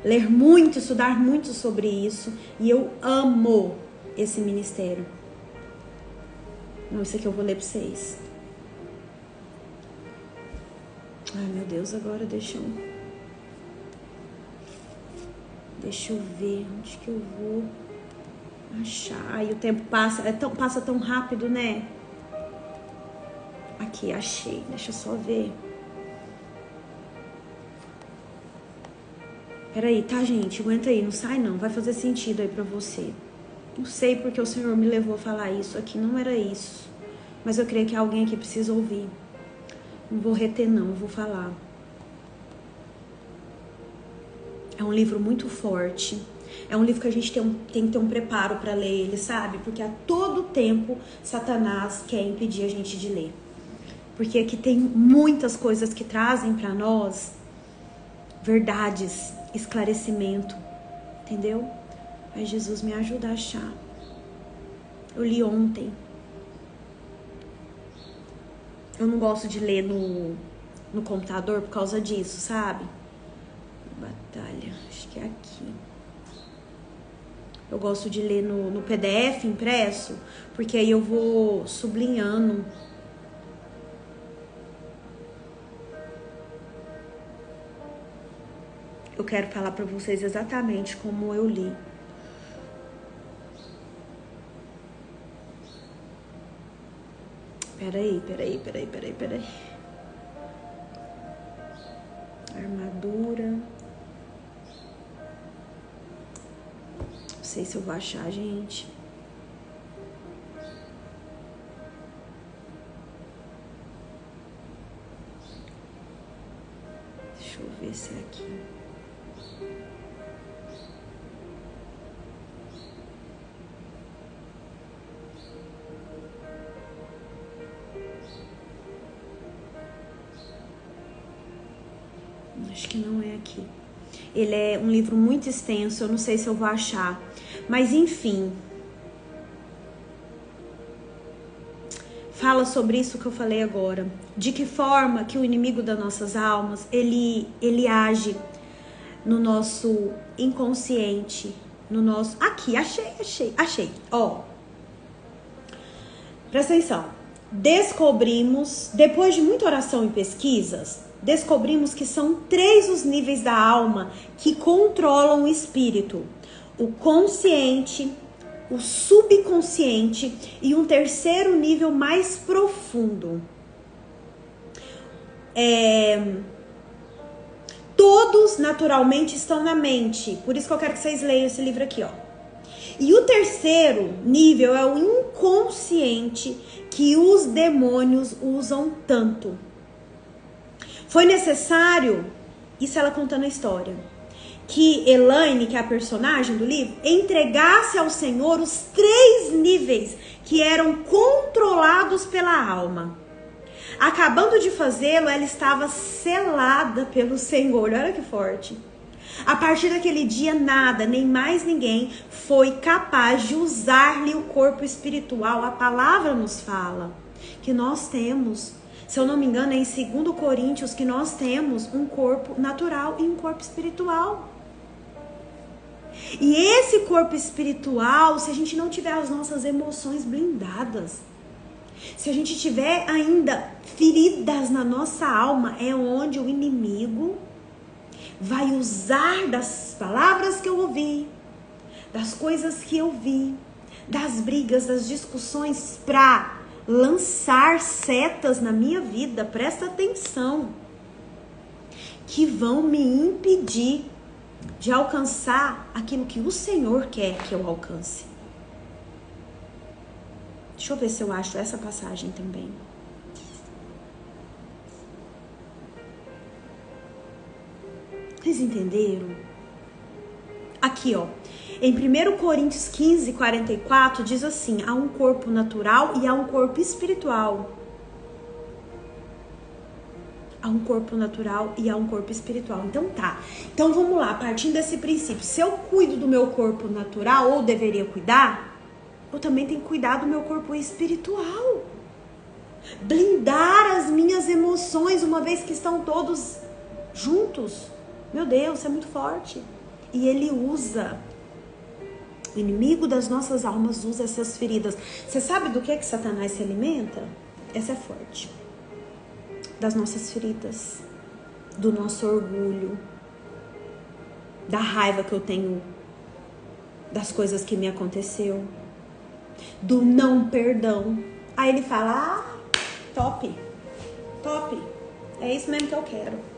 ler muito, estudar muito sobre isso. E eu amo esse ministério. Não, isso aqui eu vou ler pra vocês. Ai, meu Deus, agora deixa eu ver onde que eu vou achar. Ai, o tempo passa tão rápido, né? Aqui, achei. Deixa eu só ver. Peraí, tá, gente? Aguenta aí, não sai não. Vai fazer sentido aí pra você. Não sei porque o Senhor me levou a falar isso aqui. Não era isso. Mas eu creio que alguém aqui precisa ouvir. Não vou reter não, eu vou falar. É um livro muito forte. É um livro que a gente tem que ter um preparo para ler ele, sabe? Porque a todo tempo Satanás quer impedir a gente de ler. Porque aqui tem muitas coisas que trazem para nós verdades, esclarecimento, entendeu? Ai, Jesus, me ajuda a achar. Eu li ontem. Eu não gosto de ler no computador por causa disso, sabe? Batalha, acho que é aqui. Eu gosto de ler no PDF impresso, porque aí eu vou sublinhando. Eu quero falar pra vocês exatamente como eu li. Peraí. Armadura. Não sei se eu vou achar, gente. Deixa eu ver se é aqui. Acho que não é aqui. Ele é um livro muito extenso, eu não sei se eu vou achar. Mas enfim. Fala sobre isso que eu falei agora. De que forma que o inimigo das nossas almas, ele age no nosso inconsciente, no nosso... Aqui, achei. Ó. Presta atenção. Descobrimos, depois de muita oração e pesquisas, descobrimos que são 3 os níveis da alma que controlam o espírito: o consciente, o subconsciente e um terceiro nível mais profundo. Todos naturalmente estão na mente, por isso que eu quero que vocês leiam esse livro aqui, ó. E o terceiro nível é o inconsciente, que os demônios usam tanto. Foi necessário, isso ela contando a história, que Elaine, que é a personagem do livro, entregasse ao Senhor os 3 níveis que eram controlados pela alma. Acabando de fazê-lo, ela estava selada pelo Senhor. Olha que forte. A partir daquele dia, nada, nem mais ninguém foi capaz de usar-lhe o corpo espiritual. A palavra nos fala que nós temos, se eu não me engano, é em 2 Coríntios, que nós temos um corpo natural e um corpo espiritual. E esse corpo espiritual, se a gente não tiver as nossas emoções blindadas, se a gente tiver ainda feridas na nossa alma, é onde o inimigo vai usar das palavras que eu ouvi, das coisas que eu vi, das brigas, das discussões, para lançar setas na minha vida, presta atenção, que vão me impedir de alcançar aquilo que o Senhor quer que eu alcance. Deixa eu ver se eu acho essa passagem também. Vocês entenderam? Aqui, ó. Em 1 Coríntios 15, 44, diz assim: há um corpo natural e há um corpo espiritual. Há um corpo natural e há um corpo espiritual. Então tá. Então vamos lá, partindo desse princípio. Se eu cuido do meu corpo natural, ou deveria cuidar, eu também tenho que cuidar do meu corpo espiritual. Blindar as minhas emoções, uma vez que estão todos juntos. Meu Deus, isso é muito forte. E ele usa, o inimigo das nossas almas usa essas feridas. Você sabe do que Satanás se alimenta? Essa é forte. Das nossas feridas, do nosso orgulho, da raiva que eu tenho das coisas que me aconteceu, do não perdão. Aí ele fala: top, é isso mesmo que eu quero.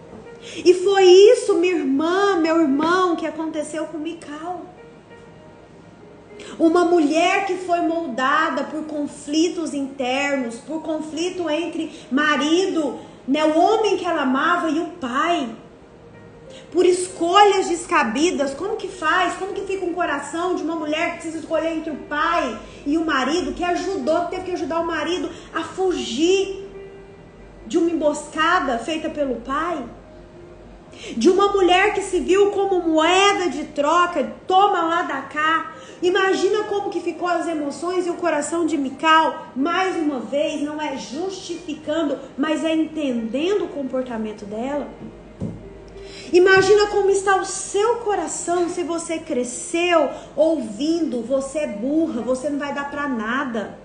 E foi isso, minha irmã, meu irmão, que aconteceu com Mical. Uma mulher que foi moldada por conflitos internos, por conflito entre marido, né, o homem que ela amava, e o pai. Por escolhas descabidas. Como que faz? Como que fica um coração de uma mulher que precisa escolher entre o pai e o marido, que teve que ajudar o marido a fugir de uma emboscada feita pelo pai? De uma mulher que se viu como moeda de troca, toma lá da cá. Imagina como que ficou as emoções e o coração de Mical. Mais uma vez, não é justificando, mas é entendendo o comportamento dela. Imagina como está o seu coração se você cresceu ouvindo: você é burra, você não vai dar pra nada.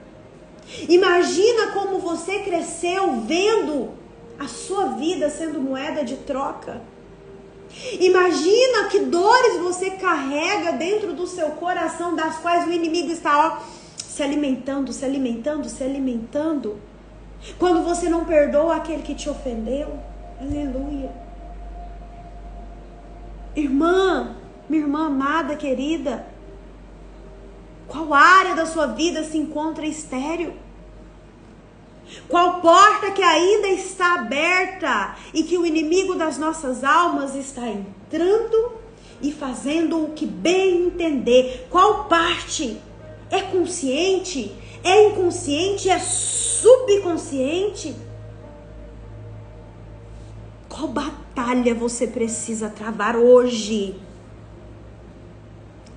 Imagina como você cresceu vendo a sua vida sendo moeda de troca. Imagina que dores você carrega dentro do seu coração, das quais o inimigo está se alimentando. Quando você não perdoa aquele que te ofendeu. Aleluia. Irmã, minha irmã amada, querida, qual área da sua vida se encontra estéril? Qual porta que ainda está aberta e que o inimigo das nossas almas está entrando e fazendo o que bem entender? Qual parte? É consciente? É inconsciente? É subconsciente? Qual batalha você precisa travar hoje?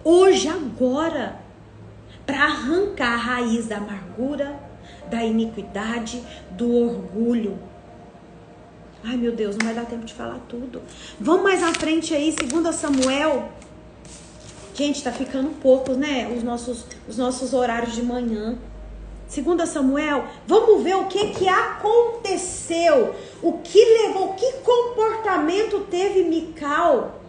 Hoje, agora, para arrancar a raiz da amargura, da iniquidade, do orgulho. Ai, meu Deus, não vai dar tempo de falar tudo. Vamos mais à frente aí, 2 Samuel. Gente, tá ficando poucos, né? Os nossos horários de manhã. 2 Samuel, vamos ver o que aconteceu. O que levou, que comportamento teve Mical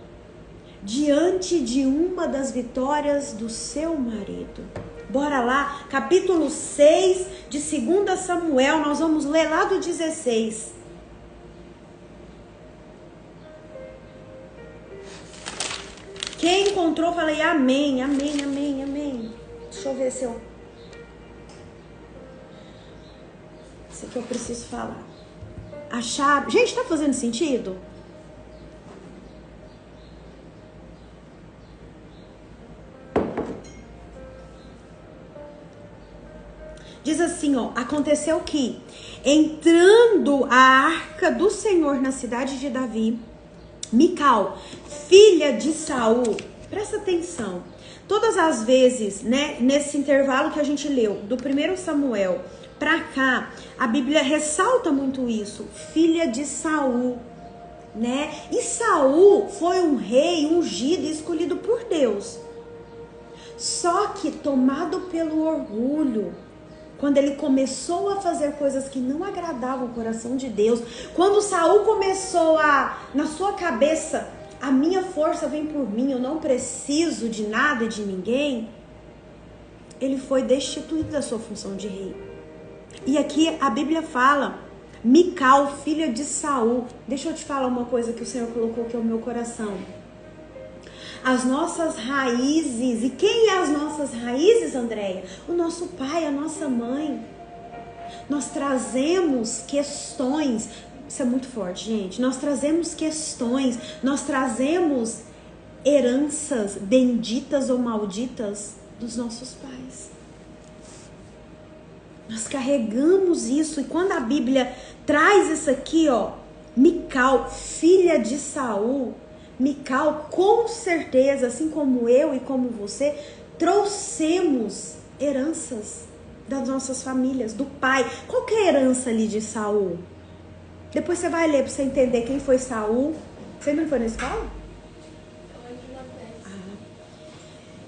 diante de uma das vitórias do seu marido. Bora lá, capítulo 6 de 2 Samuel, nós vamos ler lá do 16. Quem encontrou, falei amém, amém, amém, amém. Deixa eu ver se eu... Isso aqui eu preciso falar. Acharam? Gente, tá fazendo sentido? Diz assim, ó, aconteceu que, entrando a arca do Senhor na cidade de Davi, Mical, filha de Saul, presta atenção, todas as vezes, né, nesse intervalo que a gente leu, do 1 Samuel pra cá, a Bíblia ressalta muito isso, filha de Saul, né, e Saul foi um rei ungido e escolhido por Deus, só que tomado pelo orgulho, quando ele começou a fazer coisas que não agradavam o coração de Deus, quando Saul começou na sua cabeça, a minha força vem por mim, eu não preciso de nada e de ninguém, ele foi destituído da sua função de rei. E aqui a Bíblia fala, Mical, filha de Saul. Deixa eu te falar uma coisa que o Senhor colocou aqui no meu coração. as nossas raízes. E quem é as nossas raízes, Andréia? O nosso pai, a nossa mãe. Nós trazemos questões, isso é muito forte, gente. Nós trazemos questões, nós trazemos heranças benditas ou malditas dos nossos pais. Nós carregamos isso. E quando a Bíblia traz isso aqui, ó, Mical, filha de Saul, Mical, com certeza, assim como eu e como você, trouxemos heranças das nossas famílias, do pai. Qual que é a herança ali de Saul? Depois você vai ler para você entender quem foi Saul. Você não foi na escola?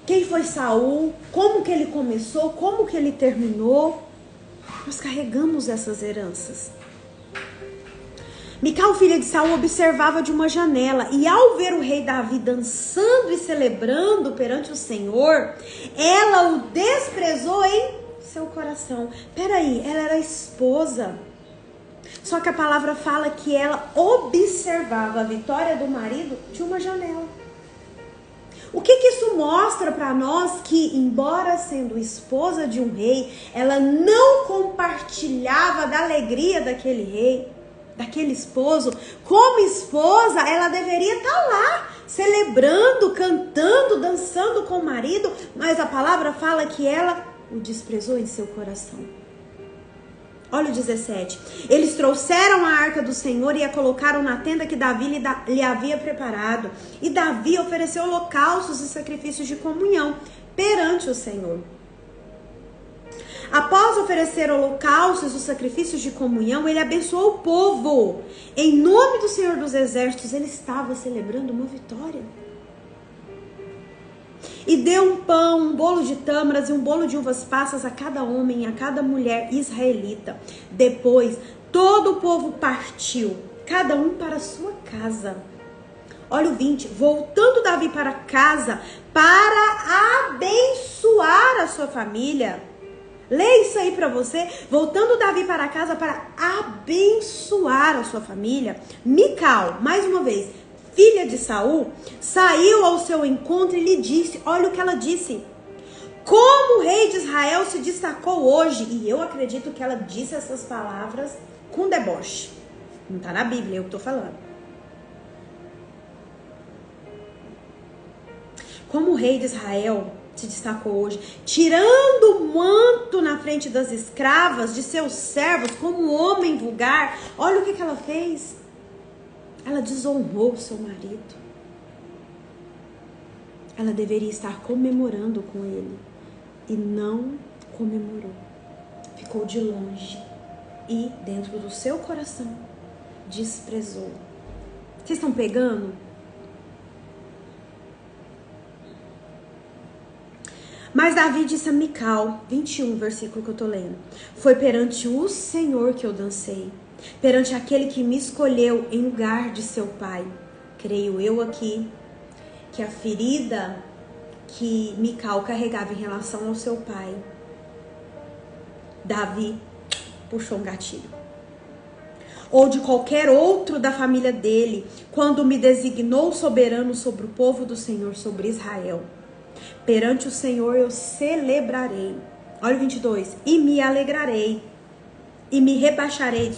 Quem foi Saul? Como que ele começou? Como que ele terminou? Nós carregamos essas heranças. Mical, filha de Saul, observava de uma janela, e ao ver o rei Davi dançando e celebrando perante o Senhor, ela o desprezou em seu coração. Peraí, ela era esposa. Só que a palavra fala que ela observava a vitória do marido de uma janela. O que isso mostra para nós? Que, embora sendo esposa de um rei, ela não compartilhava da alegria daquele rei, daquele esposo. Como esposa, ela deveria estar lá, celebrando, cantando, dançando com o marido, mas a palavra fala que ela o desprezou em seu coração. Olha o 17. Eles trouxeram a arca do Senhor e a colocaram na tenda que Davi lhe havia preparado. E Davi ofereceu holocaustos e sacrifícios de comunhão perante o Senhor. Após oferecer holocaustos e sacrifícios de comunhão, ele abençoou o povo. Em nome do Senhor dos Exércitos, ele estava celebrando uma vitória. E deu um pão, um bolo de tâmaras e um bolo de uvas passas a cada homem e a cada mulher israelita. Depois, todo o povo partiu, cada um para a sua casa. Olha o 20. Voltando Davi para casa para abençoar a sua família. Lê isso aí para você. Voltando Davi para casa para abençoar a sua família. Mical, mais uma vez, filha de Saul, saiu ao seu encontro e lhe disse, olha o que ela disse: como o rei de Israel se destacou hoje. E eu acredito que ela disse essas palavras com deboche. Não está na Bíblia, eu que estou falando. Como o rei de Israel se destacou hoje, tirando o manto na frente das escravas, de seus servos, como homem vulgar. Olha o que ela fez. Ela desonrou seu marido. Ela deveria estar comemorando com ele. E não comemorou. Ficou de longe. E dentro do seu coração, desprezou. Vocês estão pegando? Mas Davi disse a Mical, 21, versículo que eu tô lendo: foi perante o Senhor que eu dancei, perante aquele que me escolheu em lugar de seu pai. Creio eu aqui que a ferida que Mical carregava em relação ao seu pai, Davi puxou um gatilho. Ou de qualquer outro da família dele, quando me designou soberano sobre o povo do Senhor, sobre Israel. Perante o Senhor eu celebrarei. Olha o 22. E me alegrarei. E me rebaixarei,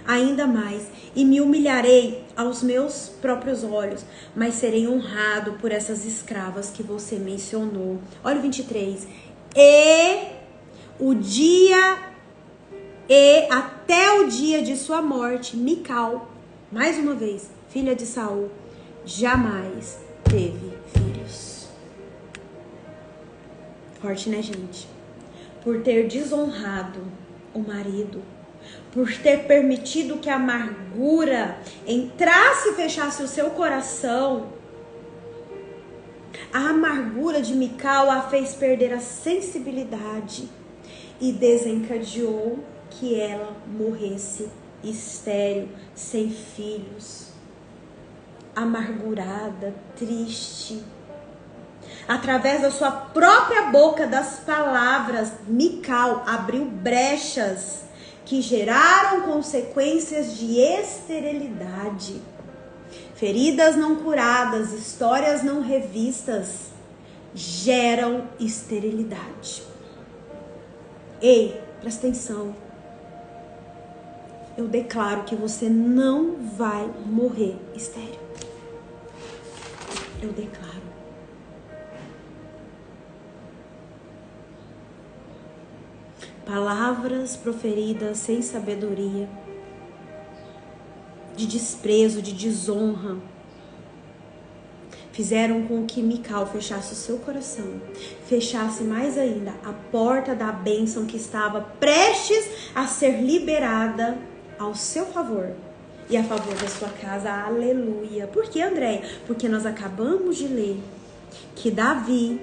ainda mais. E me humilharei aos meus próprios olhos. Mas serei honrado por essas escravas que você mencionou. Olha o 23. Até o dia de sua morte, Mical, mais uma vez, filha de Saul, jamais teve filhos. Forte, né, gente? Por ter desonrado o marido, por ter permitido que a amargura entrasse e fechasse o seu coração, a amargura de Mical a fez perder a sensibilidade e desencadeou que ela morresse estéril, sem filhos, amargurada, triste. Através da sua própria boca, das palavras, Mical abriu brechas que geraram consequências de esterilidade. Feridas não curadas, histórias não revistas geram esterilidade. Ei, presta atenção. Eu declaro que você não vai morrer estéril. Eu declaro. Palavras proferidas sem sabedoria, de desprezo, de desonra, fizeram com que Mical fechasse o seu coração, fechasse mais ainda a porta da bênção que estava prestes a ser liberada ao seu favor e a favor da sua casa. Aleluia. Por que, Andréia? Porque nós acabamos de ler que Davi,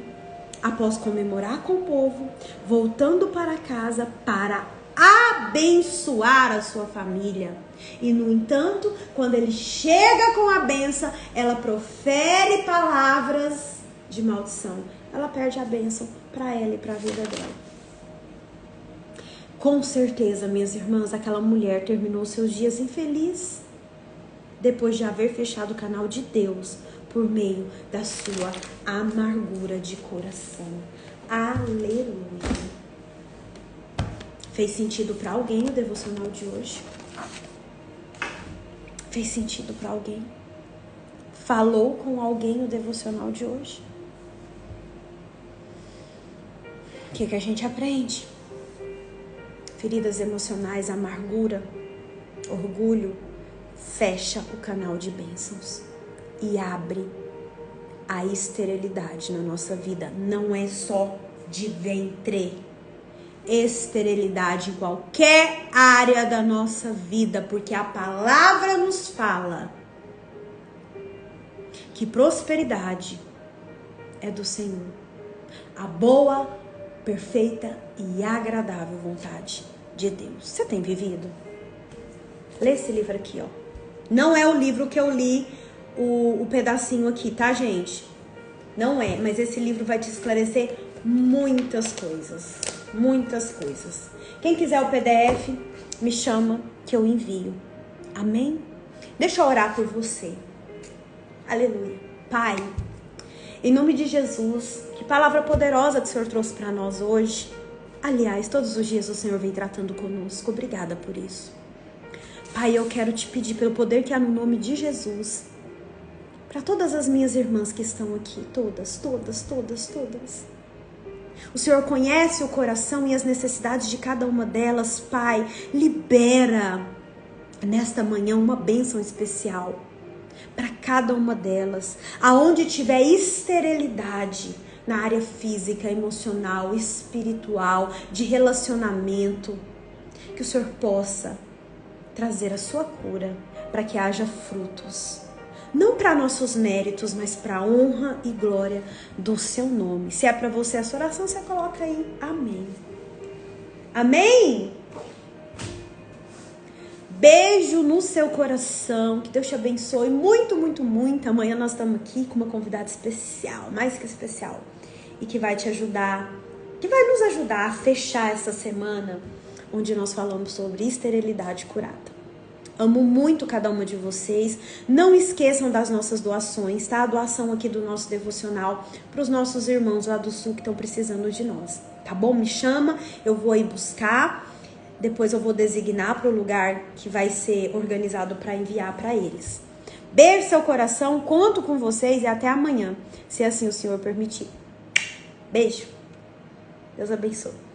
após comemorar com o povo, voltando para casa para abençoar a sua família. E, no entanto, quando ele chega com a benção, ela profere palavras de maldição. Ela perde a bênção para ela e para a vida dela. Com certeza, minhas irmãs, aquela mulher terminou seus dias infeliz depois de haver fechado o canal de Deus por meio da sua amargura de coração. Aleluia. Fez sentido para alguém o devocional de hoje? Fez sentido para alguém? Falou com alguém o devocional de hoje? O que a gente aprende? Feridas emocionais, amargura, orgulho, fecha o canal de bênçãos e abre a esterilidade na nossa vida. Não é só de ventre. Esterilidade em qualquer área da nossa vida, porque a palavra nos fala que prosperidade é do Senhor. A boa, perfeita e agradável vontade de Deus. Você tem vivido? Lê esse livro aqui, ó. Não é o livro que eu li o pedacinho aqui, tá, gente? Não é, mas esse livro vai te esclarecer muitas coisas. Muitas coisas. Quem quiser o PDF, me chama que eu envio. Amém? Deixa eu orar por você. Aleluia. Pai, em nome de Jesus, que palavra poderosa que o Senhor trouxe para nós hoje. Aliás, todos os dias o Senhor vem tratando conosco. Obrigada por isso. Pai, eu quero te pedir pelo poder que há no nome de Jesus, para todas as minhas irmãs que estão aqui, todas. O Senhor conhece o coração e as necessidades de cada uma delas. Pai, libera nesta manhã uma bênção especial para cada uma delas. Aonde tiver esterilidade na área física, emocional, espiritual, de relacionamento, que o Senhor possa trazer a sua cura para que haja frutos. Não para nossos méritos, mas para a honra e glória do seu nome. Se é para você essa oração, você coloca aí. Amém. Amém? Beijo no seu coração. Que Deus te abençoe muito, muito, muito. Amanhã nós estamos aqui com uma convidada especial, mais que especial. E que vai te ajudar, que vai nos ajudar a fechar essa semana onde nós falamos sobre esterilidade curada. Amo muito cada uma de vocês. Não esqueçam das nossas doações, tá? A doação aqui do nosso devocional para os nossos irmãos lá do sul que estão precisando de nós, tá bom? Me chama, eu vou ir buscar. Depois eu vou designar para o lugar que vai ser organizado para enviar para eles. Beijo seu coração, conto com vocês e até amanhã, se assim o Senhor permitir. Beijo. Deus abençoe.